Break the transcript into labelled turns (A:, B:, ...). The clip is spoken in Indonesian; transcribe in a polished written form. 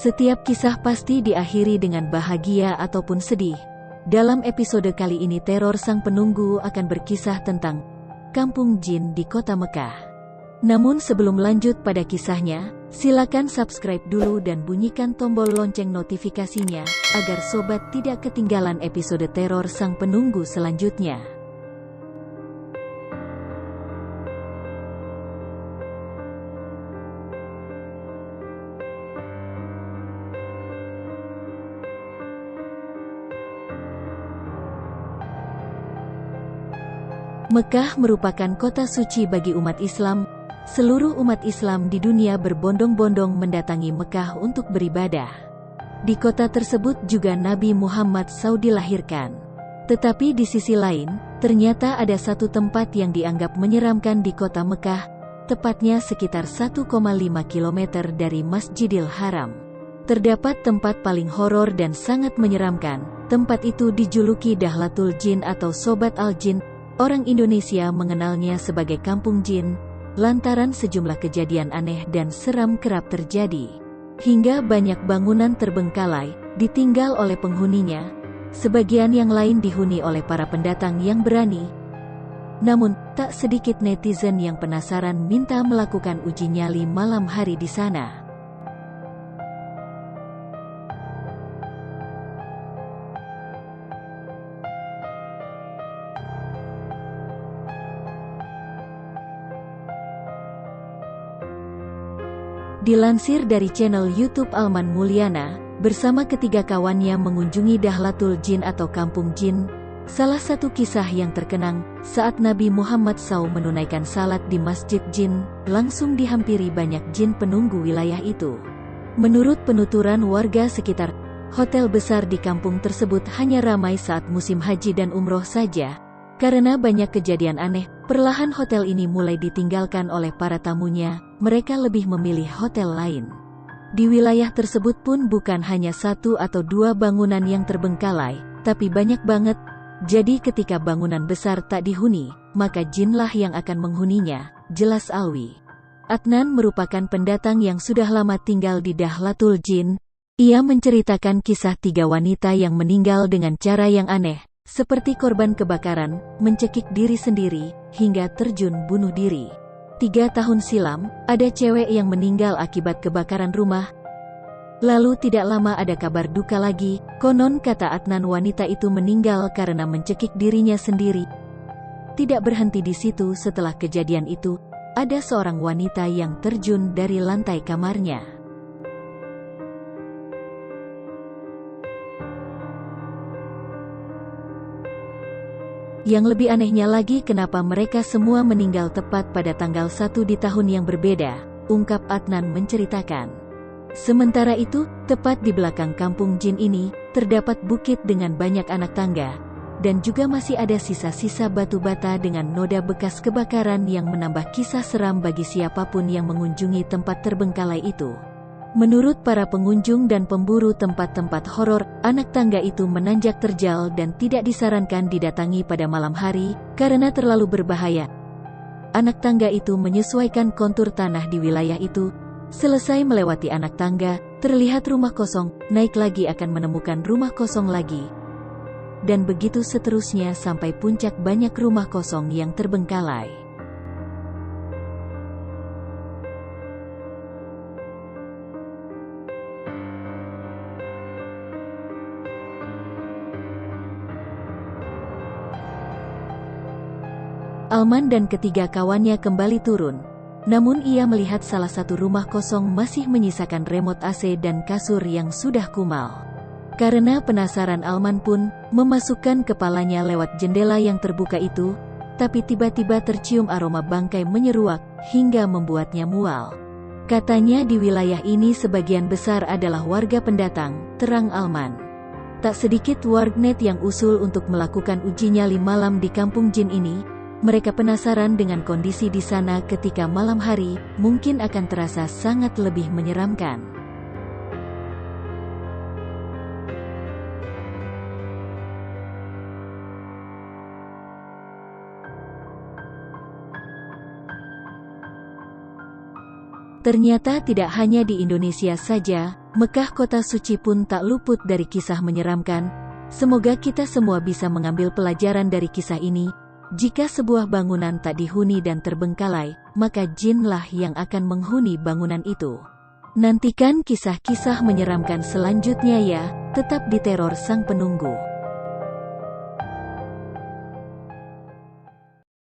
A: Setiap kisah pasti diakhiri dengan bahagia ataupun sedih. Dalam episode kali ini Teror Sang Penunggu akan berkisah tentang Kampung Jin di Kota Mekah. Namun sebelum lanjut pada kisahnya, silakan subscribe dulu dan bunyikan tombol lonceng notifikasinya, agar sobat tidak ketinggalan episode Teror Sang Penunggu selanjutnya. Mekah merupakan kota suci bagi umat Islam. Seluruh umat Islam di dunia berbondong-bondong mendatangi Mekah untuk beribadah. Di kota tersebut juga Nabi Muhammad SAW dilahirkan. Tetapi di sisi lain, ternyata ada satu tempat yang dianggap menyeramkan di kota Mekah, tepatnya sekitar 1,5 km dari Masjidil Haram. Terdapat tempat paling horor dan sangat menyeramkan. Tempat itu dijuluki Dahlatul Jin atau Sobat Al-Jin. Orang Indonesia mengenalnya sebagai Kampung Jin, lantaran sejumlah kejadian aneh dan seram kerap terjadi. Hingga banyak bangunan terbengkalai, ditinggal oleh penghuninya, sebagian yang lain dihuni oleh para pendatang yang berani. Namun, tak sedikit netizen yang penasaran minta melakukan uji nyali malam hari di sana. Dilansir dari channel YouTube Alman Mulyana, bersama ketiga kawannya mengunjungi Dahlatul Jin atau Kampung Jin, salah satu kisah yang terkenang, saat Nabi Muhammad SAW menunaikan salat di Masjid Jin, langsung dihampiri banyak jin penunggu wilayah itu. Menurut penuturan warga sekitar, hotel besar di kampung tersebut hanya ramai saat musim haji dan umroh saja. Karena banyak kejadian aneh, perlahan hotel ini mulai ditinggalkan oleh para tamunya, mereka lebih memilih hotel lain. Di wilayah tersebut pun bukan hanya satu atau dua bangunan yang terbengkalai, tapi banyak banget. Jadi ketika bangunan besar tak dihuni, maka jinlah yang akan menghuninya, jelas Alwi. Adnan merupakan pendatang yang sudah lama tinggal di Dahlatul Jin. Ia menceritakan kisah tiga wanita yang meninggal dengan cara yang aneh, seperti korban kebakaran, mencekik diri sendiri, hingga terjun bunuh diri. 3 tahun silam, ada cewek yang meninggal akibat kebakaran rumah. Lalu tidak lama ada kabar duka lagi, konon kata Adnan wanita itu meninggal karena mencekik dirinya sendiri. Tidak berhenti di situ, setelah kejadian itu, ada seorang wanita yang terjun dari lantai kamarnya. Yang lebih anehnya lagi, kenapa mereka semua meninggal tepat pada tanggal 1 di tahun yang berbeda, ungkap Adnan menceritakan. Sementara itu, tepat di belakang Kampung Jin ini, terdapat bukit dengan banyak anak tangga, dan juga masih ada sisa-sisa batu bata dengan noda bekas kebakaran yang menambah kisah seram bagi siapapun yang mengunjungi tempat terbengkalai itu. Menurut para pengunjung dan pemburu tempat-tempat horor, anak tangga itu menanjak terjal dan tidak disarankan didatangi pada malam hari, karena terlalu berbahaya. Anak tangga itu menyesuaikan kontur tanah di wilayah itu. Selesai melewati anak tangga, terlihat rumah kosong, naik lagi akan menemukan rumah kosong lagi. Dan begitu seterusnya sampai puncak banyak rumah kosong yang terbengkalai. Alman dan ketiga kawannya kembali turun. Namun ia melihat salah satu rumah kosong masih menyisakan remote AC dan kasur yang sudah kumal. Karena penasaran, Alman pun memasukkan kepalanya lewat jendela yang terbuka itu, tapi tiba-tiba tercium aroma bangkai menyeruak, hingga membuatnya mual. Katanya di wilayah ini sebagian besar adalah warga pendatang, terang Alman. Tak sedikit warganet yang usul untuk melakukan uji nyali malam di Kampung Jin ini. Mereka penasaran dengan kondisi di sana ketika malam hari, mungkin akan terasa sangat lebih menyeramkan. Ternyata tidak hanya di Indonesia saja, Mekah kota suci pun tak luput dari kisah menyeramkan. Semoga kita semua bisa mengambil pelajaran dari kisah ini. Jika sebuah bangunan tak dihuni dan terbengkalai, maka jinlah yang akan menghuni bangunan itu. Nantikan kisah-kisah menyeramkan selanjutnya ya, tetap di Teror Sang Penunggu.